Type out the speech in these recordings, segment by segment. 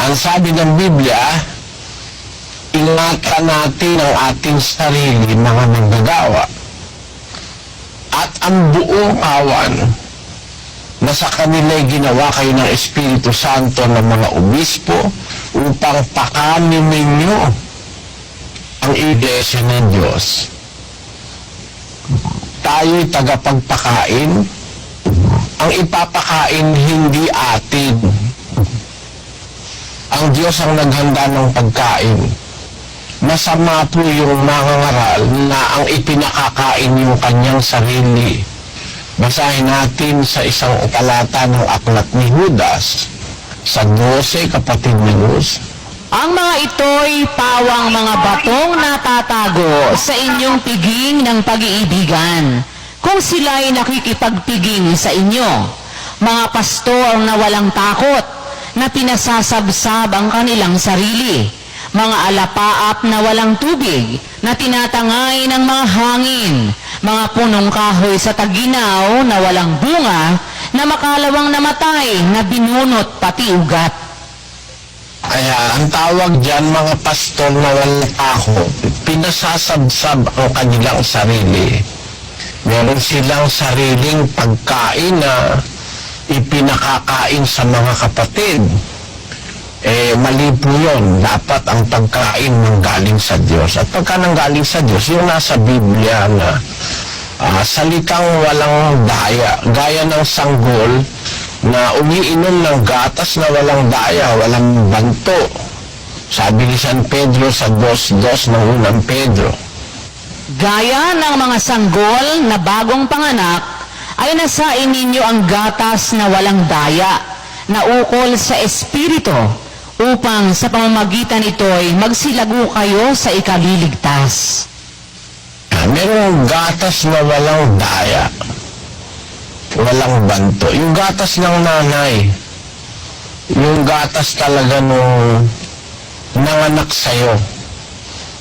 Ang sabi ng Biblia, ingatan natin ang ating sarili, mga manggagawa, at ang buong kawan na sa kanila'y ginawa kayo ng Espiritu Santo ng mga obispo upang pakanin ninyo ang iglesia ng Diyos. Tayo'y tagapagpakain. Ang ipapakain hindi atin. Ang Diyos ang naghanda ng pagkain. Masama po yung mangangaral na ang ipinakakain yung kanyang sarili. Basahin natin sa isang talata ng aklat ni Judas, sa 12, kapatid ni Luz. Ang mga ito'y pawang mga batong natatago sa inyong piging ng pag-iibigan, kung sila'y nakikipagpiging sa inyo. Mga pastor na walang takot, na pinasasabsab ang kanilang sarili. Mga alapaap na walang tubig, na tinatangay ng mga hangin. Mga punong kahoy sa taginaw na walang bunga, na makalawang namatay, na binunot pati ugat. Kaya ang tawag dyan, mga pastor na walang takot, pinasasabsab ang kanilang sarili. Meron silang sariling pagkain na ipinakakain sa mga kapatid. Mali po yun. Dapat ang pagkain nanggaling sa Diyos. At pagka nanggaling sa Diyos, yung nasa Biblia na salitang walang daya, gaya ng sanggol na umiinom ng gatas na walang daya, walang banto. Sabi ni San Pedro sa 2:2 ng unang Pedro. Gaya ng mga sanggol na bagong panganak, ay nasain ninyo ang gatas na walang daya, na ukol sa Espiritu, upang sa pamamagitan ito'y magsilago kayo sa ikaliligtas. Merong gatas na walang daya, walang banto. Yung gatas ng nanay, yung gatas talaga nung nanganak sa'yo.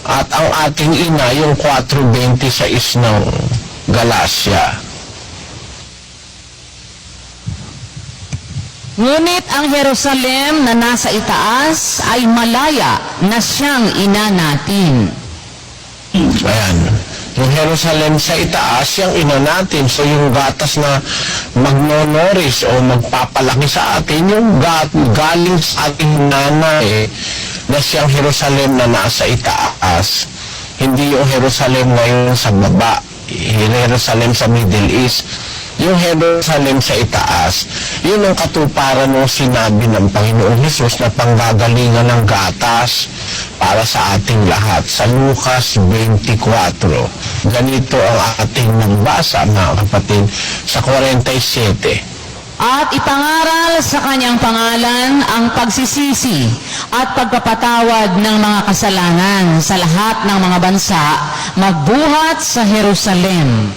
At ang ating ina, yung 4:26 ng Galacia. Ngunit ang Jerusalem na nasa itaas ay malaya na siyang ina natin. Ayan. Yung Jerusalem sa itaas, yung ina natin. So yung gatas na magnonoris o magpapalaki sa atin, yung galing sa ating nanay na siyang Jerusalem na nasa itaas. Hindi yung Jerusalem ngayon sa baba. Jerusalem sa Middle East. Yung Jerusalem sa itaas, yun ang katuparan ng sinabi ng Panginoon Hesus na panggagalingan ng gatas para sa ating lahat. Sa Lucas 24, ganito ang ating nagbasa, mga kapatid, sa 47. At ipangaral sa kanyang pangalan ang pagsisisi at pagpapatawad ng mga kasalanan sa lahat ng mga bansa, magbuhat sa Jerusalem.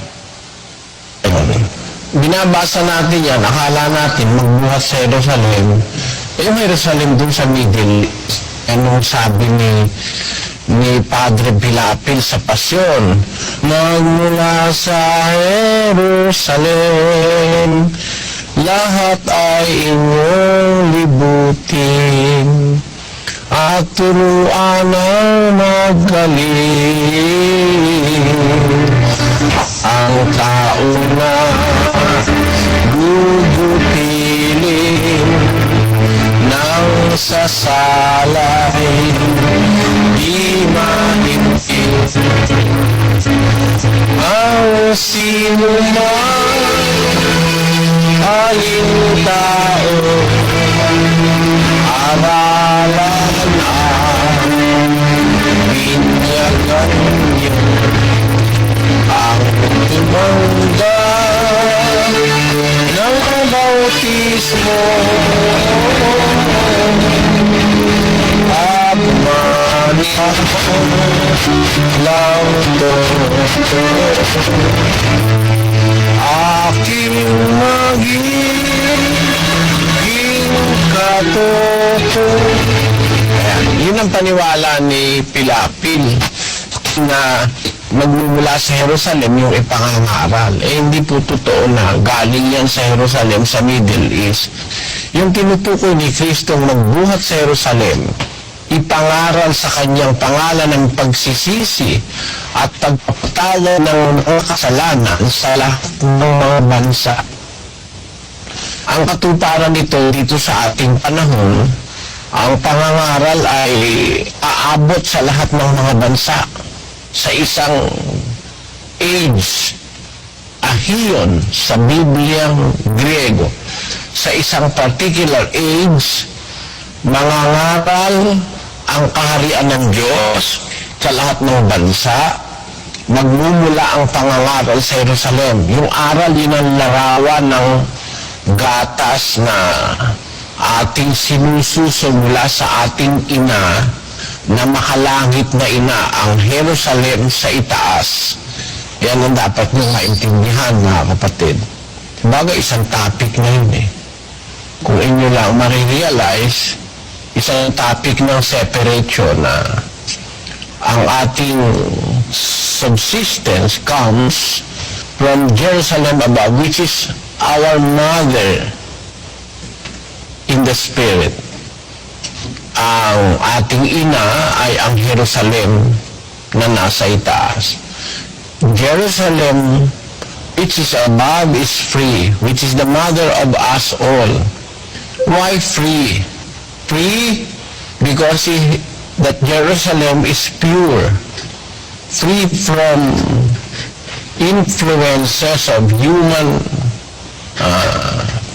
Binabasa natin yan, akala natin magbuhat sa Jerusalem. Yung Jerusalem dun sa Middle East, anong sabi ni Padre Pilapil sa Pasyon, magmula sa Jerusalem, lahat ay inyong libutin, at turuan ang magaling. Ang tao na gugupiling ng sasalay, di maintin ang sino man, alin tao, aralan ang binyagan niyo. Ang tumanda ng bautismo at manahon lang to aking magiging katoto. Ayan, yun ang paniwala ni Pilapil na magmumula sa Jerusalem yung ipangangaral. Hindi po totoo na galing yan sa Jerusalem sa Middle East. Yung tinutukoy ni Kristong magbuhat sa Jerusalem, ipangaral sa kanyang pangalan ng pagsisisi at pagpapatawad ng mga kasalanan sa lahat ng mga bansa. Ang katuparan nito dito sa ating panahon, ang pangangaral ay aabot sa lahat ng mga bansa sa isang age, ahion sa Bibliang Griego. Sa isang particular age, mangangaral ang kaharian ng Diyos sa lahat ng bansa. Magmumula ang pangangaral sa Jerusalem. Yung aral, yun ang larawan ng gatas na ating sinususo mula sa ating ina na makalangit na ina, ang Jerusalem sa itaas. Yan ang dapat nyo maintindihan, mga kapatid. Bagay, isang topic na yun eh. Kung inyo lang marirealize, isang topic ng separation na ang ating subsistence comes from Jerusalem above, which is our mother in the spirit. Ang ating ina ay ang Jerusalem na nasa itaas. Jerusalem, which is above, is free, which is the mother of us all. Why free? Free because that Jerusalem is pure, free from influences of human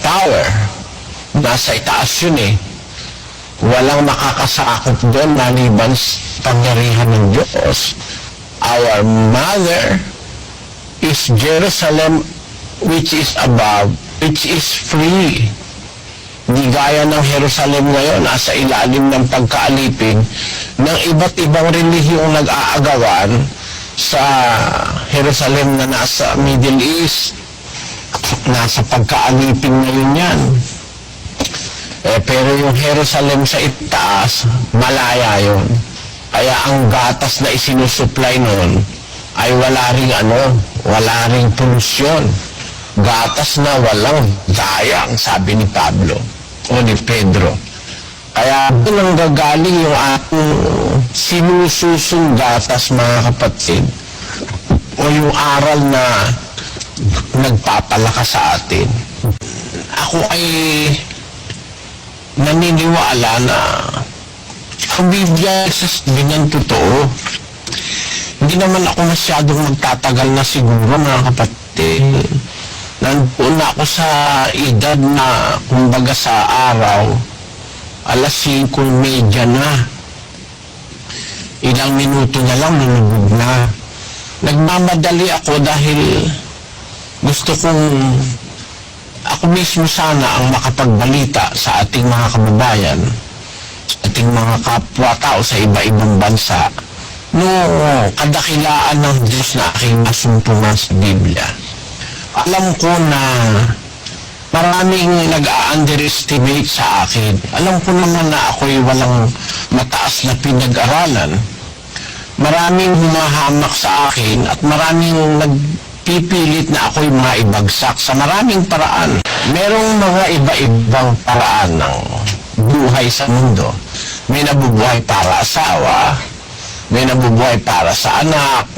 power. Nasa itaas yun eh. Walang makakasakop doon maliban sa pangyarihan ng Diyos. Our mother is Jerusalem, which is above, which is free. Di gaya ng Jerusalem ngayon, nasa ilalim ng pagkaalipin ng iba't ibang relihiyong nag-aagawan sa Jerusalem na nasa Middle East. Nasa pagkaalipin ngayon yan. Pero yung Jerusalem sa itaas, malaya yun. Kaya ang gatas na isinusupply nun ay wala ring polusyon. Gatas na walang dayang, sabi ni Pablo o ni Pedro. Kaya doon ang gagaling yung ating sinususong gatas, mga kapatid, o yung aral na nagpapalakas sa atin. Ako ay naniniwala na ang Biblia ay ganyan totoo. Hindi naman ako masyadong magtatagal na siguro, mga kapatid. Nandoon na ako sa edad na, kumbaga sa araw, 5:30 na. Ilang minuto na lang, nunubog na. Nagmamadali ako dahil gusto kong ako mismo sana ang makapagbalita sa ating mga kababayan, sa ating mga kapwa-tao sa iba-ibang bansa, no kadakilaan ng Diyos na aking nasumpungan sa Biblia. Alam ko na maraming nag-a-underestimate sa akin. Alam ko naman na ako'y walang mataas na pinag-aralan. Maraming humahamak sa akin at maraming nagpipilit na ako'y maibagsak sa maraming paraan. Merong mga iba-ibang paraan ng buhay sa mundo. May nabubuhay para asawa, may nabubuhay para sa anak,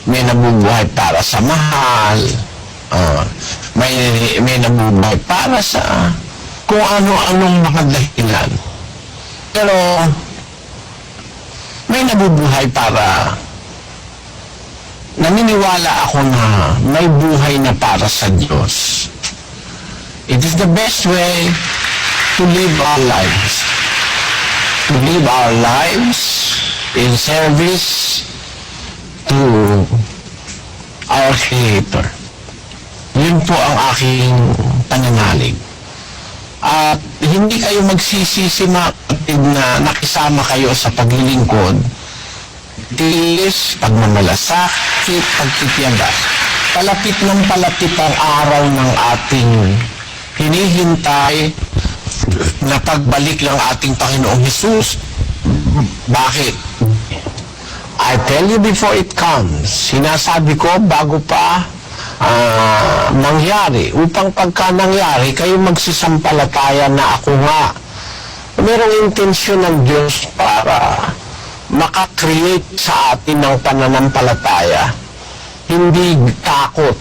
may nabubuhay para sa mahal, may nabubuhay para sa kung ano-anong mga dahilan. Pero may nabubuhay para naniniwala ako na may buhay na para sa Diyos. It is the best way to live our lives. To live our lives in service to our Creator. Yun po ang aking pananalig. At hindi kayo magsisisi, mga kapatid, na nakisama kayo sa paglilingkod. Tiis, pagmamalasakit, pagtitiyaga. Palapit ng palapit ang araw ng ating hinihintay na pagbalik ng ating Panginoong Hesus. Bakit? I tell you before it comes. Sinasabi ko bago pa nangyari. Upang pagka nangyari, kayo magsisampalataya na ako nga. Merong intensyon ng Diyos para makakreate sa atin ng pananampalataya. Hindi takot.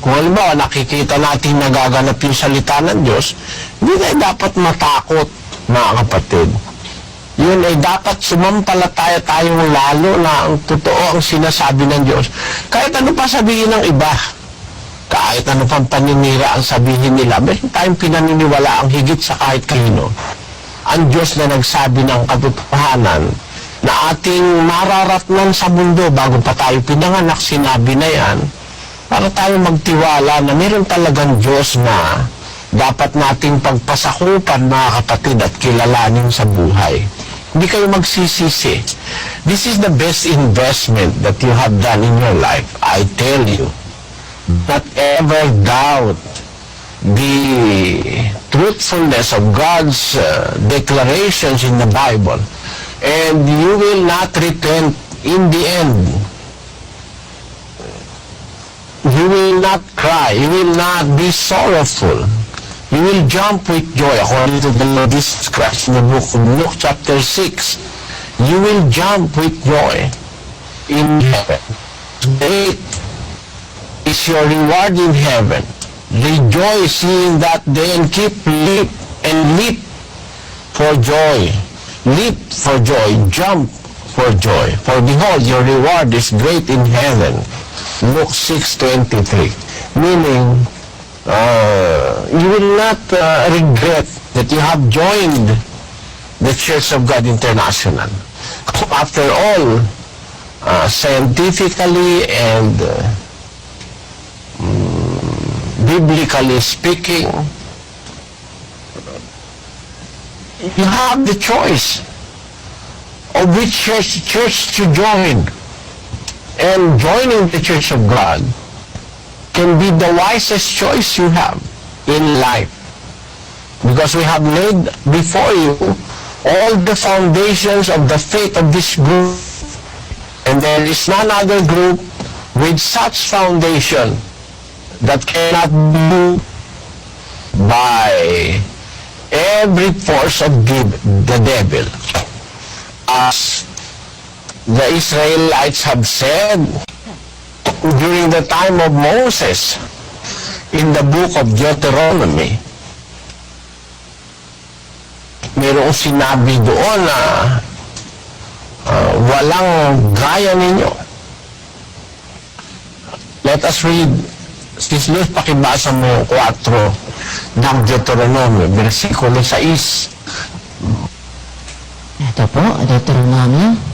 Kung halimbawa nakikita natin nagaganap yung salita ng Diyos, hindi tayo dapat matakot, mga kapatid. Yun ay dapat sumampalataya tayong lalo na ang totoo ang sinasabi ng Diyos. Kahit ano pa sabihin ng iba, kahit ano pang paninira ang sabihin nila, meron tayong pinaniniwala ang higit sa kahit kanino. Ang Diyos na nagsabi ng katotohanan na ating mararatnan sa mundo bago pa tayo pinanganak, sinabi na yan, para tayo magtiwala na meron talagang Diyos na dapat nating pagpasakupan, mga kapatid, at kilalanin sa buhay. Hindi kayo magsisisi. This is the best investment that you have done in your life. I tell you, not ever doubt the truthfulness of God's declarations in the Bible, and you will not repent in the end. You will not cry. You will not be sorrowful. You will jump with joy, according to the Lord Jesus Christ in the book of Luke chapter 6. You will jump with joy in heaven. Great is your reward in heaven. Rejoice in that day and keep leap and leap for joy. Leap for joy. Jump for joy. For behold, your reward is great in heaven. Luke 6:23. Meaning, you will not regret that you have joined the Church of God International. After all, scientifically and biblically speaking, you have the choice of which church to join. And joining the Church of God can be the wisest choice you have in life. Because we have laid before you all the foundations of the faith of this group. And there is none other group with such foundation that cannot be moved by every force of the devil. As the Israelites have said during the time of Moses in the book of Deuteronomy, mayroong sinabi doon na walang gaya ninyo. Let us read. Sis Luz, pakibasa mo 4 ng Deuteronomy, versikulo 6. Ito po, Deuteronomy.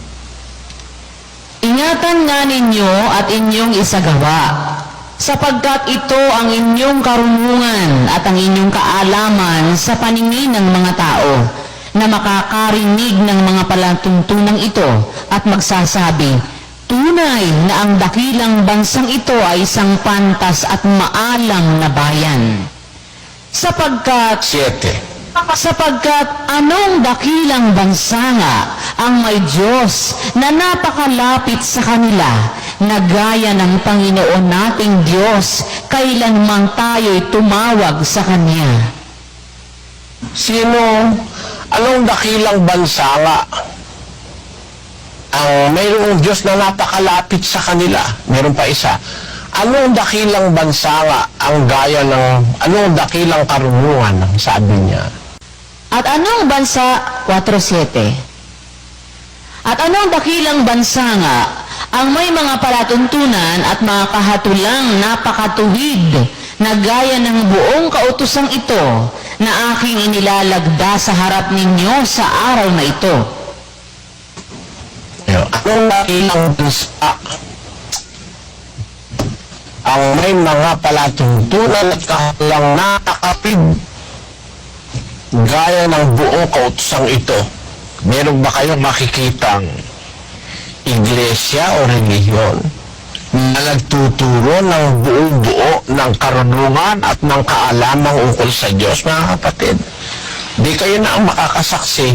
Ingatan nga ninyo at inyong isagawa, sapagkat ito ang inyong karunungan at ang inyong kaalaman sa paningin ng mga tao, na makakarinig ng mga palatuntunang ito at magsasabi, tunay na ang dakilang bansang ito ay isang pantas at maalam na bayan. Sapagkat 7. anong dakilang bansa nga ang may Diyos na napakalapit sa kanila, na gaya ng Panginoon nating Diyos, kailanman tayo'y tumawag sa Kanya. Anong dakilang bansa nga ang mayroong Diyos na napakalapit sa kanila? Meron pa isa. Anong dakilang bansa nga ang gaya ng, anong dakilang karunungan, sabi niya? At anong bansa, 4:7. At anong dakilang bansa nga ang may mga palatuntunan at mga kahatulang napakatuwid, na gaya ng buong kautosang ito na aking inilalagda sa harap ninyo sa araw na ito. Anong dakilang bansa ang may mga palatuntunan at kahatulang napakatuwid, gaya ng buong kautosang ito? Meron ba kayong makikitang iglesia o relihiyon na nagtuturo ng buo-buo ng karunungan at ng kaalamang ukol sa Diyos, mga kapatid? Di kayo na ang makakasaksi.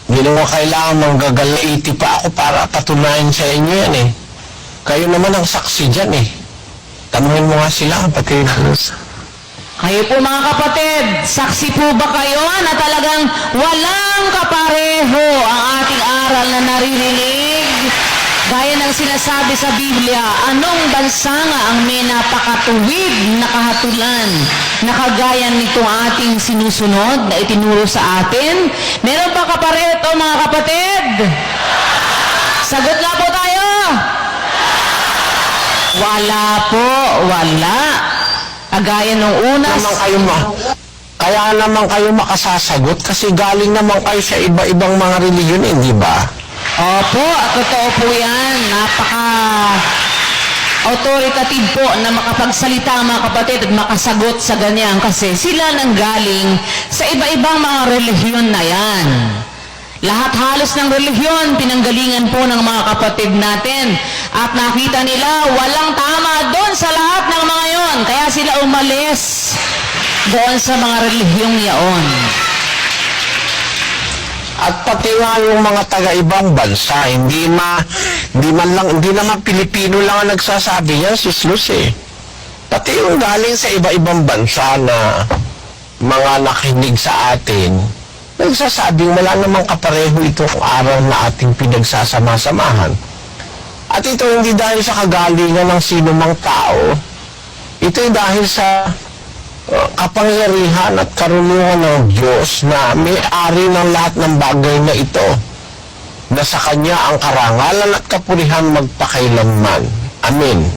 Hindi naman kailangan manggagalaiti pa ako para patunayan sa inyo yan eh. Kayo naman ang saksi dyan eh. Tanungin mo nga sila, kapatid. Kayo po mga kapatid, saksi po ba kayo na talagang walang kapareho ang ating aral na naririnig? Gaya ng sinasabi sa Biblia, anong bansa nga ang may napakatuwid na kahatulan na kagaya nitong ating sinusunod na itinuro sa atin? Meron ba kapareho ito mga kapatid? Sagot na po tayo! Wala po, wala. Agaya nung una. Kaya naman kayo makasasagot kasi galing naman kayo sa iba-ibang mga reliyon, hindi ba? Opo, totoo po yan. Napaka-authoritative po na makapagsalita ang mga kapatid at makasagot sa ganyan kasi sila nang galing sa iba-ibang mga relihiyon na yan. Lahat halos ng relihiyon, pinanggalingan po ng mga kapatid natin. At nakita nila, walang tama doon sa lahat ng mga yon. Kaya sila umalis doon sa mga relihiyong yaon. At pati nga yung mga taga-ibang bansa, hindi naman Pilipino lang ang nagsasabi yan, Sis Lucy. Pati yung galing sa iba-ibang bansa na mga nakinig sa atin, nagsasabing wala namang kapareho itong araw na ating pinagsasama-samahan. At ito hindi dahil sa kagalingan ng sino mang tao, ito ay dahil sa kapangyarihan at karunungan ng Diyos na may-ari ng lahat ng bagay na ito, na sa Kanya ang karangalan at kapurihan magpakailanman. Amen.